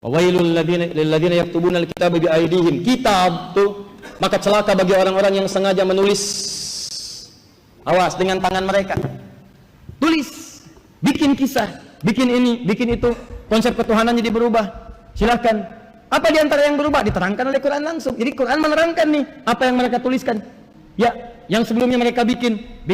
Wawailul lilladzina yaktubuna alkitaba biaydihim. Kitab tuh, maka celaka bagi orang-orang yang sengaja menulis. Awas dengan tangan mereka. Tulis, bikin kisah, bikin ini, bikin itu. Konsep ketuhanan jadi berubah. Silakan. Apa di antara yang berubah? Diterangkan oleh Quran langsung. Jadi Quran menerangkan nih apa yang mereka tuliskan. Ya, yang sebelumnya mereka bikin.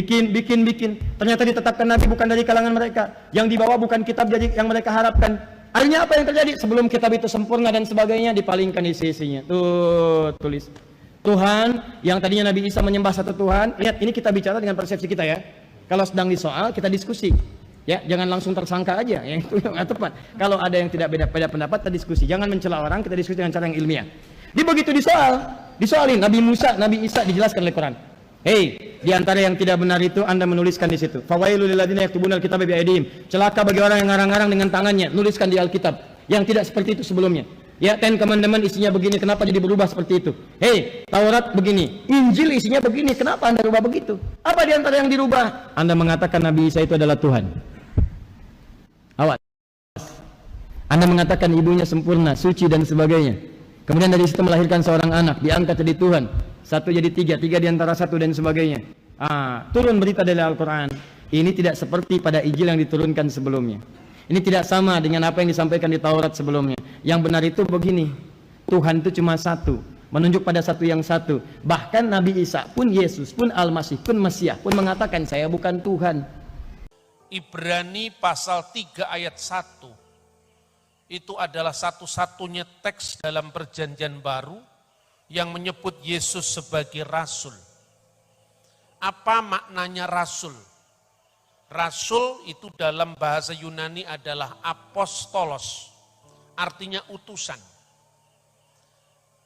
Ternyata ditetapkan Nabi bukan dari kalangan mereka. Yang dibawa bukan kitab jadi yang mereka harapkan. Akhirnya apa yang terjadi? Sebelum kitab itu sempurna dan sebagainya, dipalingkan isi-isinya. Tuh, tulis. Tuhan, yang tadinya Nabi Isa menyembah satu Tuhan. Lihat, ini kita bicara dengan persepsi kita ya. Kalau sedang disoal, kita diskusi. Ya, jangan langsung tersangka aja, yang itu nggak tepat. Kalau ada yang tidak beda pendapat, kita diskusi. Jangan mencela orang, kita diskusi dengan cara yang ilmiah. Di begitu disoalin Nabi Musa, Nabi Isa dijelaskan oleh Quran. Hei, di antara yang tidak benar itu Anda menuliskan di situ. Fawailul lilladzina yaktubuna alkitaba biaydihim. Celaka bagi orang yang ngarang-ngarang dengan tangannya, nuliskan di Alkitab yang tidak seperti itu sebelumnya. Ya, Ten Commandment isinya begini, kenapa jadi berubah seperti itu? Hei, Taurat begini, Injil isinya begini, kenapa Anda rubah begitu? Apa di antara yang dirubah? Anda mengatakan Nabi Isa itu adalah Tuhan. Awas. Anda mengatakan ibunya sempurna, suci dan sebagainya. Kemudian dari situ melahirkan seorang anak, diangkat jadi Tuhan. Satu jadi tiga di antara satu dan sebagainya. Turun berita dari Al-Quran. Ini tidak seperti pada Injil yang diturunkan sebelumnya. Ini tidak sama dengan apa yang disampaikan di Taurat sebelumnya. Yang benar itu begini, Tuhan itu cuma satu, menunjuk pada satu yang satu. Bahkan Nabi Isa pun, Yesus pun, Al-Masih pun, Mesias pun mengatakan saya bukan Tuhan. Ibrani pasal 3 ayat 1 itu adalah satu-satunya teks dalam perjanjian baru yang menyebut Yesus sebagai rasul. Apa maknanya rasul? Rasul itu dalam bahasa Yunani adalah apostolos, artinya utusan.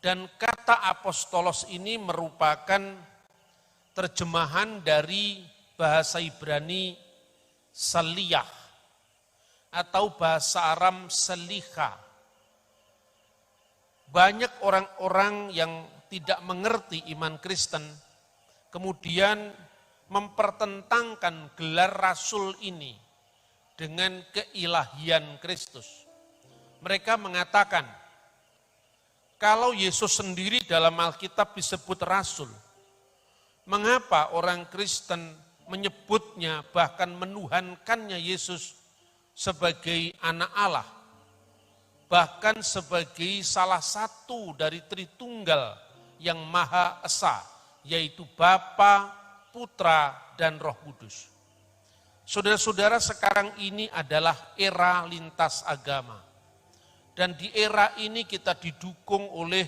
Dan kata apostolos ini merupakan terjemahan dari bahasa Ibrani saliyah atau bahasa Aram seliha. Banyak orang-orang yang tidak mengerti iman Kristen kemudian mempertentangkan gelar rasul ini dengan keilahian Kristus. Mereka mengatakan, kalau Yesus sendiri dalam Alkitab disebut rasul, mengapa orang Kristen menyebutnya bahkan menuhankannya Yesus sebagai anak Allah, bahkan sebagai salah satu dari Tritunggal yang Maha Esa, yaitu Bapa, Putra, dan Roh Kudus. Saudara-saudara, sekarang ini adalah era lintas agama. Dan di era ini kita didukung oleh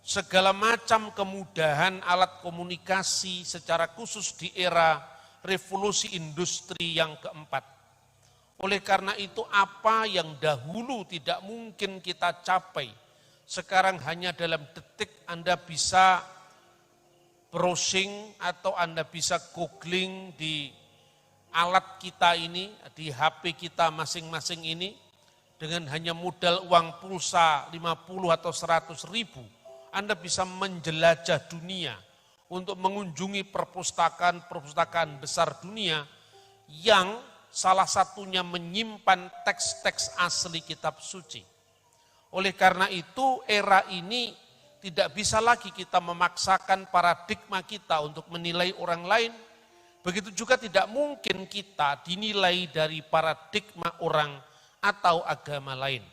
segala macam kemudahan alat komunikasi secara khusus di era revolusi industri yang keempat. Oleh karena itu apa yang dahulu tidak mungkin kita capai, sekarang hanya dalam detik Anda bisa browsing atau Anda bisa googling di alat kita ini, di HP kita masing-masing ini, dengan hanya modal uang pulsa 50 atau 100 ribu, Anda bisa menjelajah dunia untuk mengunjungi perpustakaan besar dunia yang salah satunya menyimpan teks-teks asli kitab suci. Oleh karena itu era ini tidak bisa lagi kita memaksakan paradigma kita untuk menilai orang lain. Begitu juga tidak mungkin kita dinilai dari paradigma orang atau agama lain.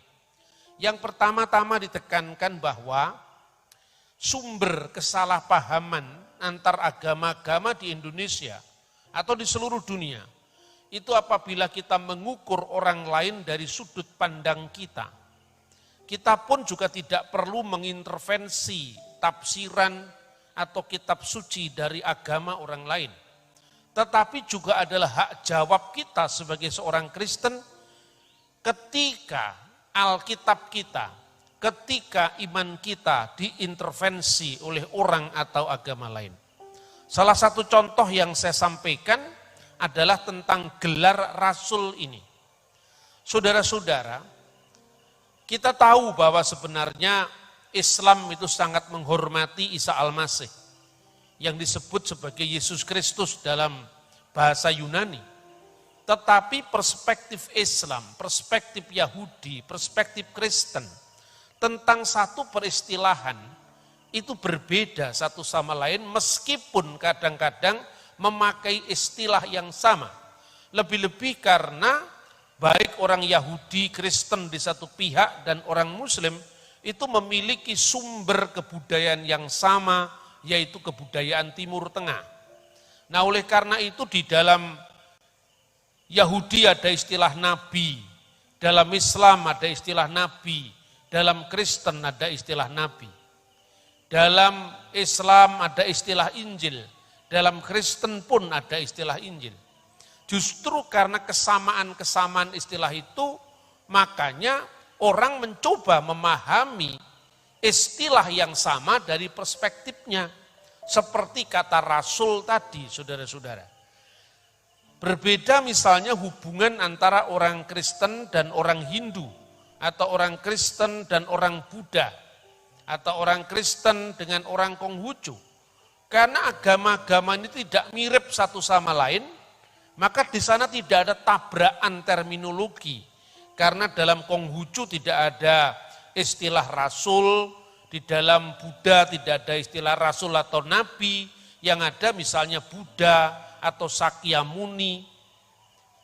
Yang pertama-tama ditekankan bahwa sumber kesalahpahaman antar agama-agama di Indonesia atau di seluruh dunia itu apabila kita mengukur orang lain dari sudut pandang kita. Kita pun juga tidak perlu mengintervensi tafsiran atau kitab suci dari agama orang lain. Tetapi juga adalah hak jawab kita sebagai seorang Kristen ketika Alkitab kita, ketika iman kita diintervensi oleh orang atau agama lain. Salah satu contoh yang saya sampaikan adalah tentang gelar rasul ini. Saudara-saudara, kita tahu bahwa sebenarnya Islam itu sangat menghormati Isa Al-Masih yang disebut sebagai Yesus Kristus dalam bahasa Yunani. Tetapi perspektif Islam, perspektif Yahudi, perspektif Kristen tentang satu peristilahan itu berbeda satu sama lain meskipun kadang-kadang memakai istilah yang sama. Lebih-lebih karena baik orang Yahudi, Kristen di satu pihak dan orang Muslim itu memiliki sumber kebudayaan yang sama, yaitu kebudayaan Timur Tengah. Nah, oleh karena itu di dalam Yahudi ada istilah nabi, dalam Islam ada istilah nabi, dalam Kristen ada istilah nabi. Dalam Islam ada istilah Injil, dalam Kristen pun ada istilah Injil. Justru karena kesamaan-kesamaan istilah itu, makanya orang mencoba memahami istilah yang sama dari perspektifnya. Seperti kata Rasul tadi, saudara-saudara. Berbeda misalnya hubungan antara orang Kristen dan orang Hindu, atau orang Kristen dan orang Buddha, atau orang Kristen dengan orang Konghucu. Karena agama-agama ini tidak mirip satu sama lain, maka di sana tidak ada tabrakan terminologi. Karena dalam Konghucu tidak ada istilah rasul, di dalam Buddha tidak ada istilah rasul atau nabi, yang ada misalnya Buddha atau Sakyamuni.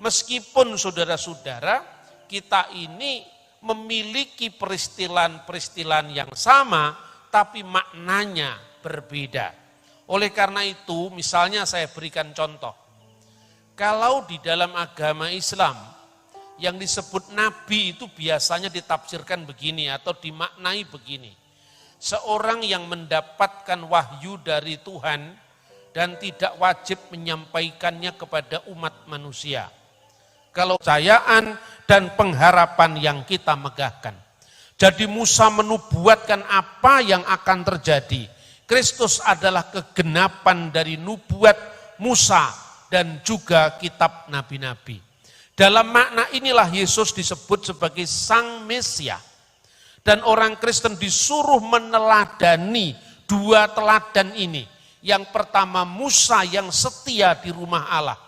Meskipun saudara-saudara, kita ini memiliki peristilan-peristilan yang sama, tapi maknanya berbeda. Oleh karena itu, misalnya saya berikan contoh. Kalau di dalam agama Islam, yang disebut nabi itu biasanya ditafsirkan begini atau dimaknai begini. Seorang yang mendapatkan wahyu dari Tuhan dan tidak wajib menyampaikannya kepada umat manusia. Kalau kepercayaan dan pengharapan yang kita megahkan. Jadi Musa menubuatkan apa yang akan terjadi. Kristus adalah kegenapan dari nubuat Musa dan juga kitab nabi-nabi. Dalam makna inilah Yesus disebut sebagai Sang Mesia. Dan orang Kristen disuruh meneladani dua teladan ini. Yang pertama Musa yang setia di rumah Allah.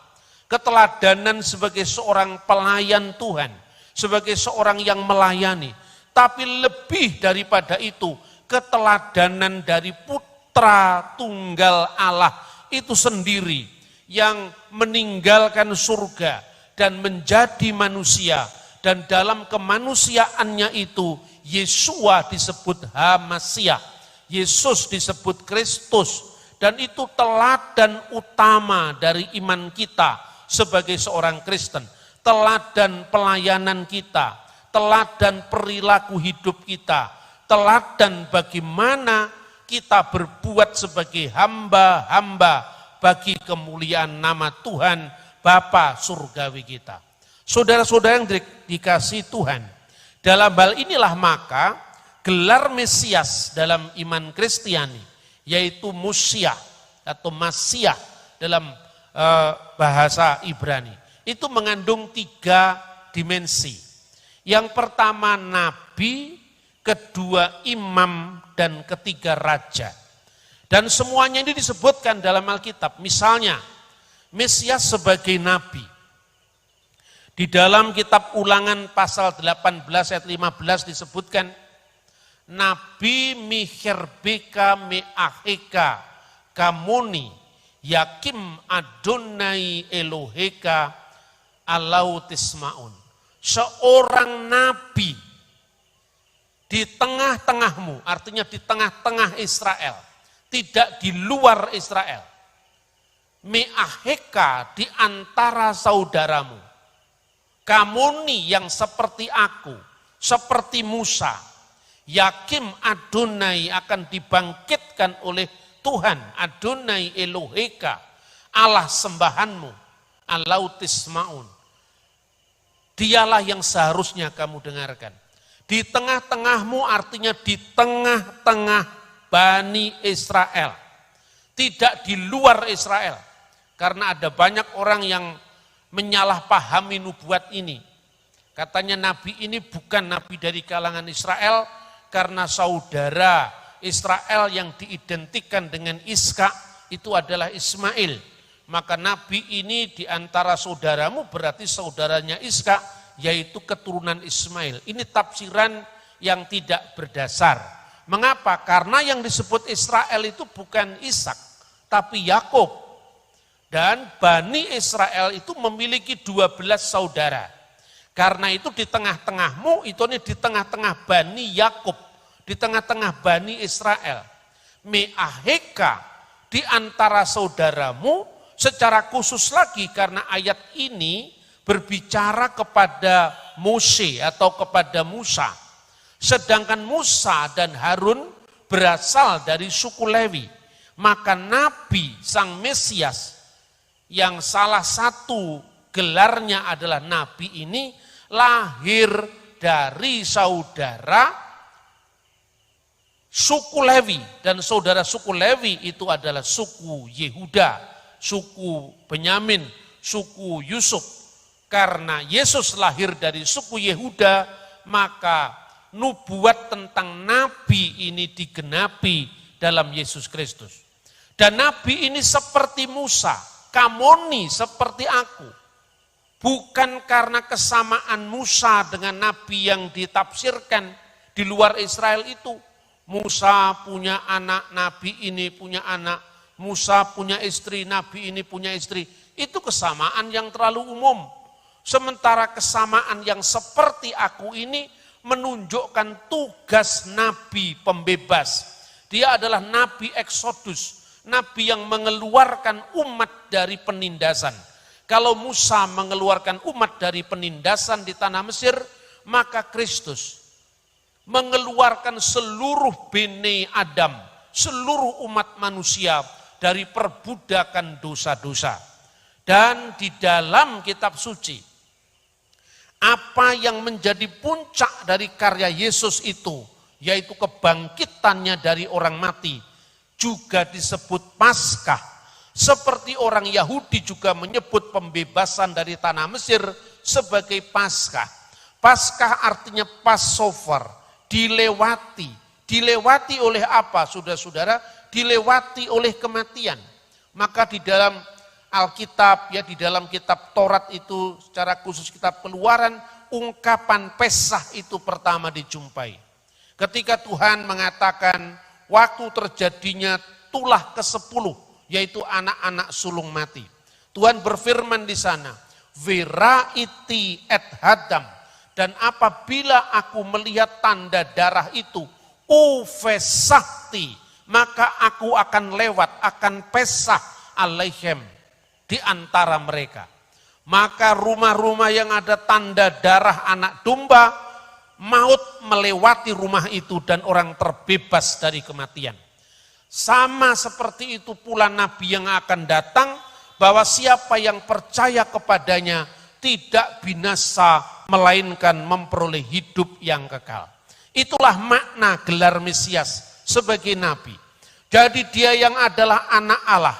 Keteladanan sebagai seorang pelayan Tuhan, sebagai seorang yang melayani. Tapi lebih daripada itu, keteladanan dari putra tunggal Allah itu sendiri yang meninggalkan surga dan menjadi manusia. Dan dalam kemanusiaannya itu, Yesua disebut Hamasia, Yesus disebut Kristus. Dan itu teladan utama dari iman kita sebagai seorang Kristen, teladan pelayanan kita, teladan perilaku hidup kita, teladan bagaimana kita berbuat sebagai hamba-hamba bagi kemuliaan nama Tuhan Bapa surgawi kita. Saudara-saudara yang dikasihi Tuhan, dalam hal inilah maka gelar Mesias dalam iman Kristiani, yaitu Musia atau Masiah dalam bahasa Ibrani. Itu mengandung 3 dimensi. Yang pertama nabi, kedua imam, dan ketiga raja. Dan semuanya ini disebutkan dalam Alkitab. Misalnya, Mesias sebagai nabi. Di dalam kitab Ulangan pasal 18 ayat 15 disebutkan, Nabi Miherbeka Meaheka Kamoni Yakim Adonai Eloheka Alautismaun. Seorang nabi di tengah-tengahmu, artinya di tengah-tengah Israel, tidak di luar Israel. Meaheka di antara saudaramu. Kamuni yang seperti aku, seperti Musa. Yakim Adonai akan dibangkitkan oleh Tuhan, Adonai Eloheka, Allah sembahanmu, Alautismaun. Dialah yang seharusnya kamu dengarkan. Di tengah-tengahmu artinya di tengah-tengah Bani Israel. Tidak di luar Israel. Karena ada banyak orang yang menyalahpahami nubuat ini. Katanya nabi ini bukan nabi dari kalangan Israel, karena saudara Israel yang diidentikan dengan Iska itu adalah Ismail. maka nabi ini di antara saudaramu berarti saudaranya Ishak, yaitu keturunan Ismail. Ini tafsiran yang tidak berdasar. Mengapa? Karena yang disebut Israel itu bukan Ishak, tapi Yakub. Dan Bani Israel itu memiliki 12 saudara. Karena itu di tengah-tengahmu, itu nih di tengah-tengah Bani Yakub, di tengah-tengah Bani Israel. Me'aheka, di antara saudaramu, secara khusus lagi karena ayat ini berbicara kepada Mose atau kepada Musa. Sedangkan Musa dan Harun berasal dari suku Lewi. Maka Nabi Sang Mesias yang salah satu gelarnya adalah Nabi ini lahir dari saudara suku Lewi. Dan saudara suku Lewi itu adalah suku Yehuda, suku Benyamin, suku Yusuf. Karena Yesus lahir dari suku Yehuda, maka nubuat tentang nabi ini digenapi dalam Yesus Kristus. Dan nabi ini seperti Musa, kamoni seperti aku. Bukan karena kesamaan Musa dengan nabi yang ditafsirkan di luar Israel itu. Musa punya anak, nabi ini punya anak. Musa punya istri, nabi ini punya istri. Itu kesamaan yang terlalu umum. Sementara kesamaan yang seperti aku ini menunjukkan tugas nabi pembebas. Dia adalah nabi Eksodus, nabi yang mengeluarkan umat dari penindasan. Kalau Musa mengeluarkan umat dari penindasan di tanah Mesir, maka Kristus mengeluarkan seluruh bene Adam, seluruh umat manusia dari perbudakan dosa-dosa. Dan di dalam kitab suci, apa yang menjadi puncak dari karya Yesus itu, yaitu kebangkitannya dari orang mati, juga disebut Paskah. Seperti orang Yahudi juga menyebut pembebasan dari tanah Mesir sebagai Paskah. Paskah artinya Passover, dilewati. Dilewati oleh apa, saudara-saudara? Dilewati oleh kematian. Maka di dalam Alkitab, ya di dalam kitab Taurat itu, secara khusus kitab Keluaran, ungkapan Pesah itu pertama dijumpai. Ketika Tuhan mengatakan waktu terjadinya tulah ke-10, yaitu anak-anak sulung mati. Tuhan berfirman di sana, Veraiti et hadam, dan apabila aku melihat tanda darah itu, ufesakti, maka aku akan lewat, akan pesah alaihem, di antara mereka. Maka rumah-rumah yang ada tanda darah anak domba, maut melewati rumah itu dan orang terbebas dari kematian. Sama seperti itu pula Nabi yang akan datang, bahwa siapa yang percaya kepadanya tidak binasa, melainkan memperoleh hidup yang kekal. Itulah makna gelar Mesias sebagai Nabi. Jadi dia yang adalah anak Allah,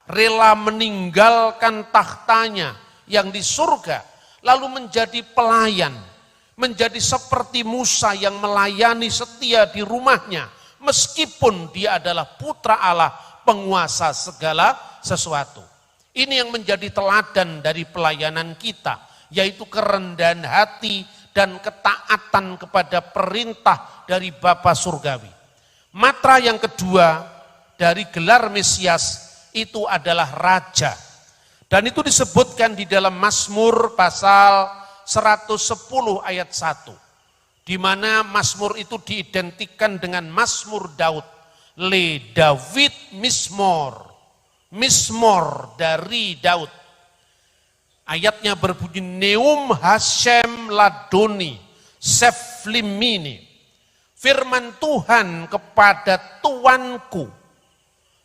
rela meninggalkan tahtanya yang di surga, lalu menjadi pelayan, menjadi seperti Musa yang melayani setia di rumahnya, meskipun dia adalah putra Allah, penguasa segala sesuatu. Ini yang menjadi teladan dari pelayanan kita, yaitu kerendahan hati dan ketaatan kepada perintah dari Bapa Surgawi. Matra yang kedua dari gelar Mesias itu adalah Raja. Dan itu disebutkan di dalam Mazmur pasal 110 ayat 1. Di mana Mazmur itu diidentikan dengan Mazmur Daud. Le David Mismor. Mismor dari Daud. Ayatnya berbunyi Neum Hashem Ladoni Seflimini. Firman Tuhan kepada Tuanku.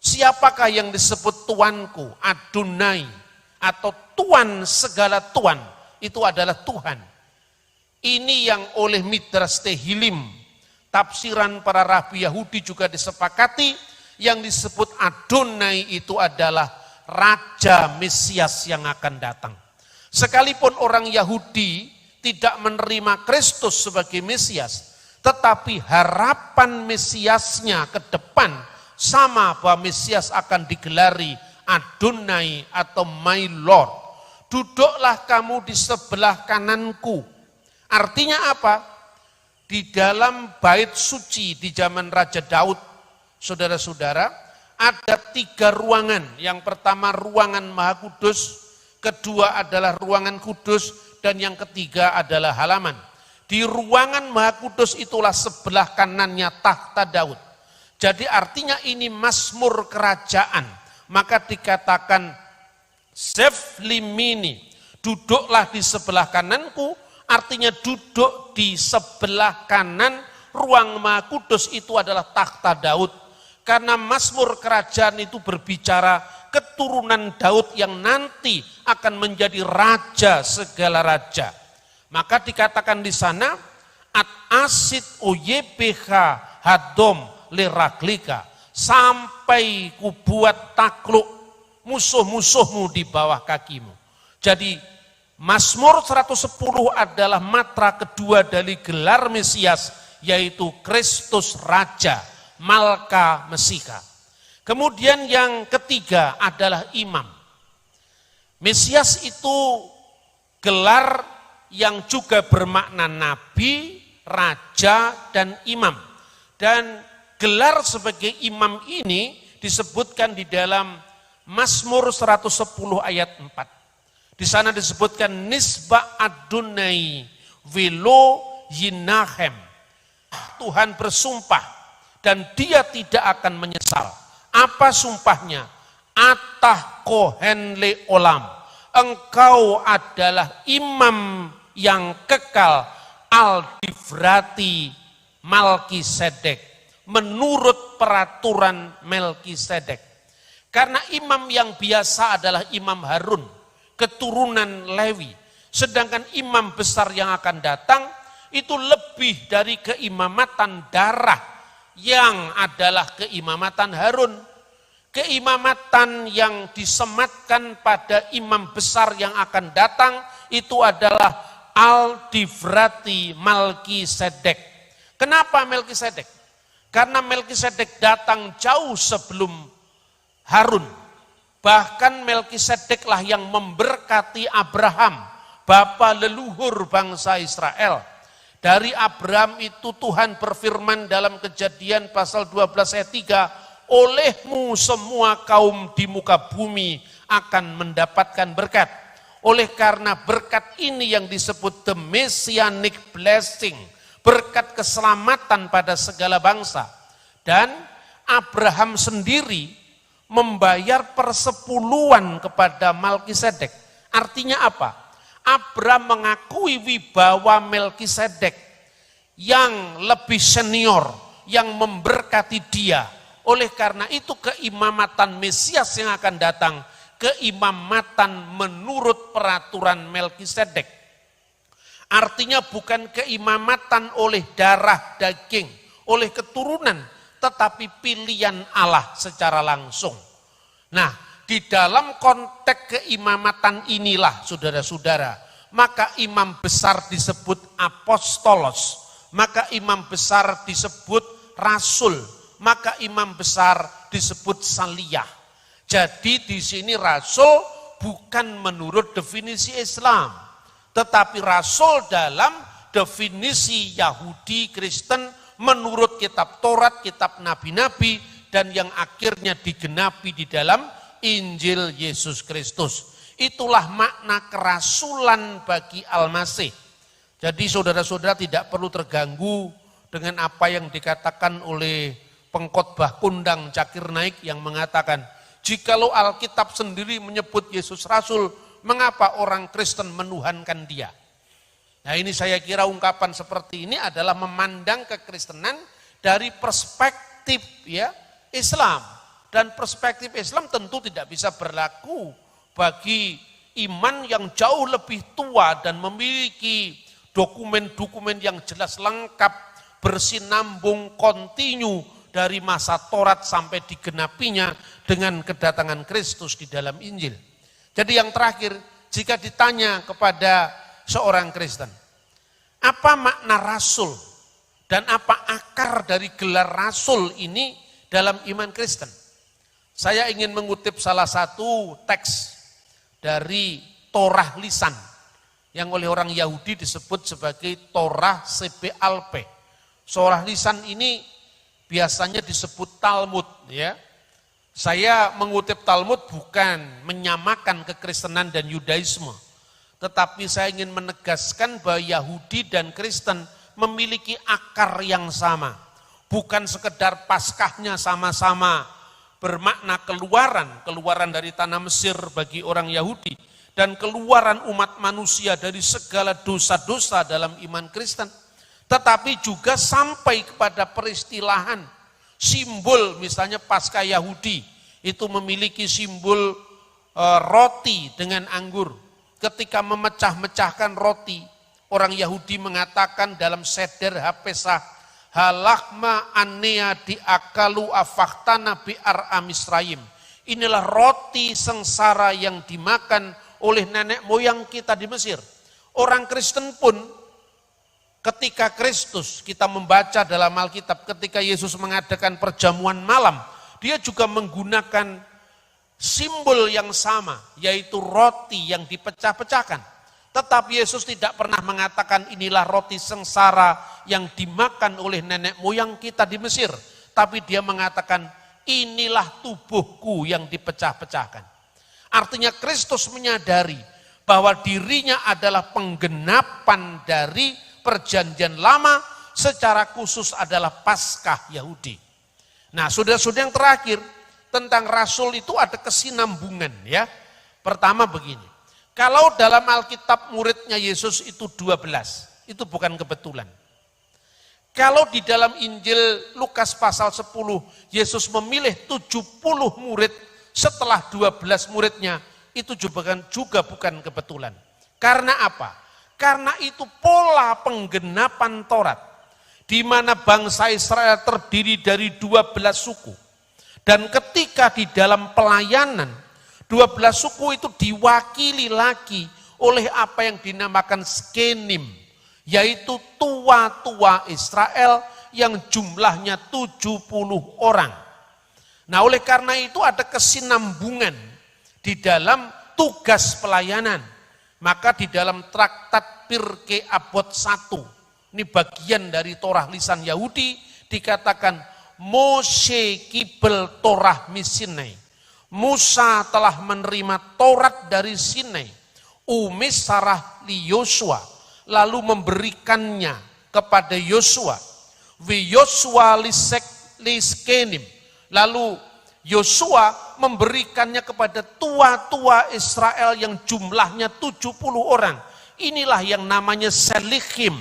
Siapakah yang disebut Tuanku? Adonai atau Tuan segala Tuan. Itu adalah Tuhan. Ini yang oleh Midrash Tehillim, tafsiran para rabi Yahudi juga disepakati, yang disebut Adonai itu adalah Raja Mesias yang akan datang. Sekalipun orang Yahudi tidak menerima Kristus sebagai Mesias, tetapi harapan Mesiasnya ke depan sama, bahwa Mesias akan digelari Adonai atau my Lord. Duduklah kamu di sebelah kananku. Artinya apa? Di dalam bait suci di zaman Raja Daud, saudara-saudara, ada 3 ruangan. Yang pertama ruangan Maha Kudus, kedua adalah ruangan kudus, dan yang ketiga adalah halaman. Di ruangan Maha Kudus itulah sebelah kanannya takhta Daud. Jadi artinya ini mazmur kerajaan. Maka dikatakan Seflimini, duduklah di sebelah kananku, artinya duduk di sebelah kanan ruang Maha Kudus itu adalah takhta Daud. Karena mazmur kerajaan itu berbicara keturunan Daud yang nanti akan menjadi raja segala raja. Maka dikatakan di sana, at asid uyebh hadom liraglika, sampai kubuat takluk musuh-musuhmu di bawah kakimu. Jadi Mazmur 110 adalah matra kedua dari gelar Mesias, yaitu Kristus Raja, Malka Mesika. Kemudian yang ketiga adalah imam. Mesias itu gelar yang juga bermakna nabi, raja, dan imam. Dan gelar sebagai imam ini disebutkan di dalam Mazmur 110 ayat 4. Di sana disebutkan nisba Adonai velo yinahem. Tuhan bersumpah dan dia tidak akan menyesal. Apa sumpahnya? Atah kohen le olam. Engkau adalah imam yang kekal, al-divrati Malkisedek, menurut peraturan Melkisedek. Karena imam yang biasa adalah Imam Harun, keturunan Lewi. Sedangkan imam besar yang akan datang itu lebih dari keimamatan darah yang adalah keimamatan Harun. Keimamatan yang disematkan pada imam besar yang akan datang itu adalah al-divrati Malkisedek. Kenapa Melkisedek? Karena Melkisedek datang jauh sebelum Harun. Bahkan Melkisedeklah yang memberkati Abraham, bapa leluhur bangsa Israel. Dari Abraham itu Tuhan berfirman dalam Kejadian pasal 12 ayat 3, olehmu semua kaum di muka bumi akan mendapatkan berkat. Oleh karena berkat ini yang disebut the messianic blessing, berkat keselamatan pada segala bangsa. Dan Abraham sendiri membayar persepuluhan kepada Melkisedek. Artinya apa? Abraham mengakui wibawa Melkisedek yang lebih senior, yang memberkati dia. Oleh karena itu keimamatan Mesias yang akan datang, keimamatan menurut peraturan Melkisedek. Artinya bukan keimamatan oleh darah daging, oleh keturunan, tetapi pilihan Allah secara langsung. Nah, di dalam konteks keimamatan inilah saudara-saudara, maka imam besar disebut apostolos, maka imam besar disebut rasul, maka imam besar disebut saliyah. Jadi di sini rasul bukan menurut definisi Islam, tetapi rasul dalam definisi Yahudi Kristen menurut kitab Taurat, kitab nabi-nabi, dan yang akhirnya digenapi di dalam Injil Yesus Kristus. Itulah makna kerasulan bagi Al-Masih. Jadi saudara-saudara tidak perlu terganggu dengan apa yang dikatakan oleh pengkhotbah kondang Cakir Naik yang mengatakan, jikalau Alkitab sendiri menyebut Yesus Rasul, mengapa orang Kristen menuhankan dia? Nah, ini saya kira ungkapan seperti ini adalah memandang kekristenan dari perspektif ya Islam. Dan perspektif Islam tentu tidak bisa berlaku bagi iman yang jauh lebih tua dan memiliki dokumen-dokumen yang jelas lengkap, bersinambung, kontinu dari masa Taurat sampai digenapinya dengan kedatangan Kristus di dalam Injil. Jadi yang terakhir, jika ditanya kepada seorang Kristen, apa makna rasul dan apa akar dari gelar rasul ini dalam iman Kristen? Saya ingin mengutip salah satu teks dari Torah lisan yang oleh orang Yahudi disebut sebagai Torah Sebealpeh. Torah lisan ini biasanya disebut Talmud, ya. Saya mengutip Talmud bukan menyamakan kekristenan dan Yudaisme, tetapi saya ingin menegaskan bahwa Yahudi dan Kristen memiliki akar yang sama. Bukan sekedar Paskahnya sama-sama bermakna keluaran dari tanah Mesir bagi orang Yahudi, dan keluaran umat manusia dari segala dosa-dosa dalam iman Kristen, tetapi juga sampai kepada peristilahan, simbol misalnya Paskah Yahudi, itu memiliki simbol roti dengan anggur. Ketika memecah-mecahkan roti, orang Yahudi mengatakan dalam Seder HaPesach, halakma anea diakalu afaktana bi'ar amisraim. Inilah roti sengsara yang dimakan oleh nenek moyang kita di Mesir. Orang Kristen pun ketika Kristus, kita membaca dalam Alkitab, ketika Yesus mengadakan perjamuan malam, dia juga menggunakan simbol yang sama, yaitu roti yang dipecah-pecahkan. Tetapi Yesus tidak pernah mengatakan inilah roti sengsara yang dimakan oleh nenek moyang kita di Mesir. Tapi dia mengatakan inilah tubuhku yang dipecah-pecahkan. Artinya Kristus menyadari bahwa dirinya adalah penggenapan dari perjanjian lama, secara khusus adalah Paskah Yahudi. Nah, saudara-saudara, yang terakhir tentang rasul itu ada kesinambungan, ya. Pertama begini. Kalau dalam Alkitab muridnya Yesus itu 12, itu bukan kebetulan. Kalau di dalam Injil Lukas pasal 10, Yesus memilih 70 murid setelah 12 muridnya, itu juga bukan kebetulan. Karena apa? Karena itu pola penggenapan Taurat, di mana bangsa Israel terdiri dari 12 suku. Dan ketika di dalam pelayanan, 12 suku itu diwakili lagi oleh apa yang dinamakan skenim, yaitu tua-tua Israel yang jumlahnya 70 orang. Nah, oleh karena itu ada kesinambungan di dalam tugas pelayanan. Maka di dalam traktat Pirkei Avot 1, ini bagian dari Torah lisan Yahudi, dikatakan Moshe kibel Torah misinai. Musa telah menerima Taurat dari Sinai, umis sarah li Yosua, lalu memberikannya kepada Yosua. Wi Yosua liskenim, lalu Yosua memberikannya kepada tua-tua Israel yang jumlahnya 70 orang. Inilah yang namanya selichim,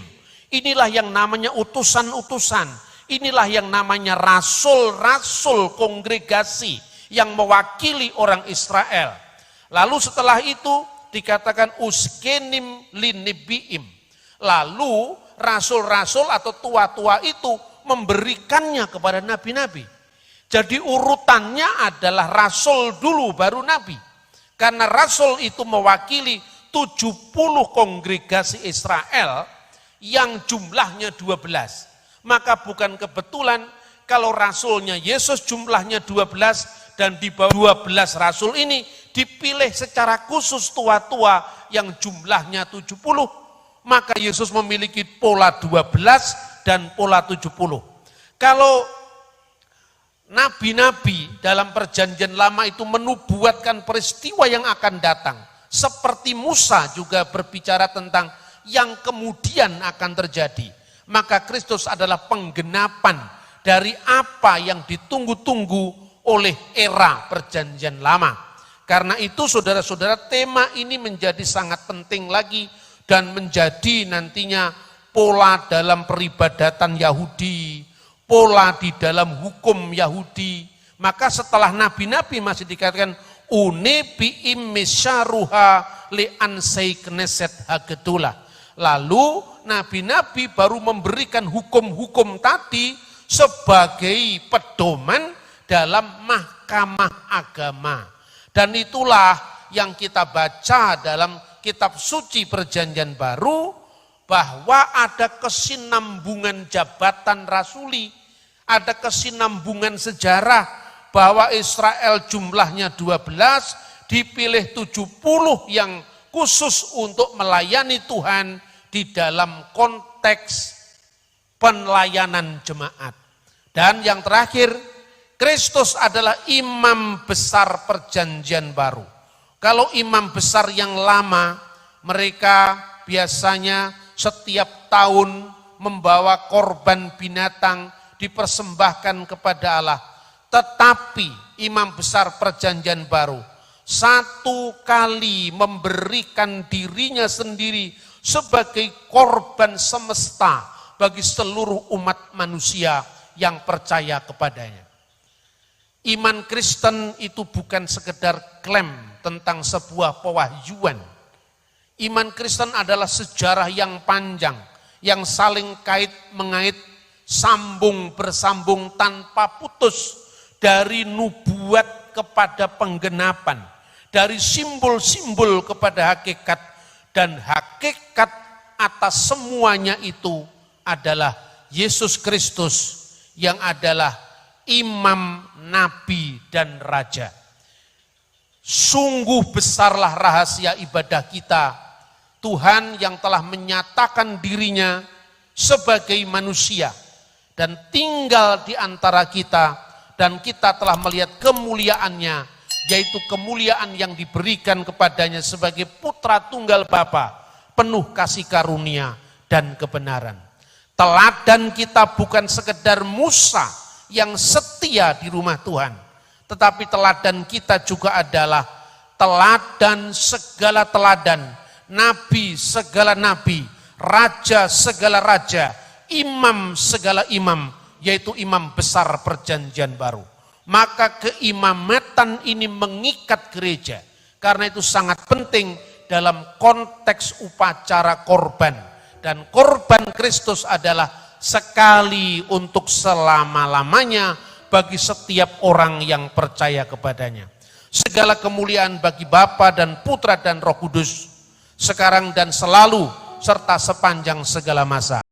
inilah yang namanya utusan-utusan, inilah yang namanya rasul-rasul kongregasi yang mewakili orang Israel. Lalu setelah itu dikatakan uskenim linibiim. Lalu rasul-rasul atau tua-tua itu memberikannya kepada nabi-nabi. Jadi urutannya adalah rasul dulu baru nabi. Karena rasul itu mewakili 70 kongregasi Israel yang jumlahnya 12. Maka bukan kebetulan kalau rasulnya Yesus jumlahnya 12, dan di bawah 12 rasul ini dipilih secara khusus tua-tua yang jumlahnya 70, maka Yesus memiliki pola 12 dan pola 70. Kalau nabi-nabi dalam perjanjian lama itu menubuatkan peristiwa yang akan datang, seperti Musa juga berbicara tentang yang kemudian akan terjadi, maka Kristus adalah penggenapan dari apa yang ditunggu-tunggu oleh era perjanjian lama. Karena itu saudara-saudara, tema ini menjadi sangat penting lagi dan menjadi nantinya pola dalam peribadatan Yahudi, pola di dalam hukum Yahudi. Maka setelah nabi-nabi masih dikatakan une bi'im misyaruha li ansai kneset hagetulah. Lalu nabi-nabi baru memberikan hukum-hukum tadi sebagai pedoman dalam mahkamah agama. Dan itulah yang kita baca dalam kitab suci perjanjian baru, bahwa ada kesinambungan jabatan rasuli, ada kesinambungan sejarah bahwa Israel jumlahnya 12, dipilih 70 yang khusus untuk melayani Tuhan di dalam konteks pelayanan jemaat. Dan yang terakhir, Kristus adalah imam besar perjanjian baru. Kalau imam besar yang lama, mereka biasanya setiap tahun membawa korban binatang dipersembahkan kepada Allah. Tetapi imam besar perjanjian baru satu kali memberikan dirinya sendiri sebagai korban semesta bagi seluruh umat manusia yang percaya kepadanya. Iman Kristen itu bukan sekedar klaim tentang sebuah pewahyuan. Iman Kristen adalah sejarah yang panjang, yang saling kait-mengait, sambung bersambung tanpa putus, dari nubuat kepada penggenapan, dari simbol-simbol kepada hakikat, dan hakikat atas semuanya itu adalah Yesus Kristus yang adalah imam, nabi, dan raja. Sungguh besarlah rahasia ibadah kita. Tuhan yang telah menyatakan dirinya sebagai manusia dan tinggal di antara kita, dan kita telah melihat kemuliaannya, yaitu kemuliaan yang diberikan kepadanya sebagai putra tunggal Bapa, penuh kasih karunia dan kebenaran. Teladan kita bukan sekedar Musa yang setia di rumah Tuhan, tetapi teladan kita juga adalah teladan segala teladan, nabi segala nabi, raja segala raja, imam segala imam, yaitu imam besar perjanjian baru. Maka keimamatan ini mengikat gereja, karena itu sangat penting dalam konteks upacara korban. Dan korban Kristus adalah sekali untuk selama-lamanya bagi setiap orang yang percaya kepadanya. Segala kemuliaan bagi Bapa dan Putra dan Roh Kudus, sekarang dan selalu, serta sepanjang segala masa.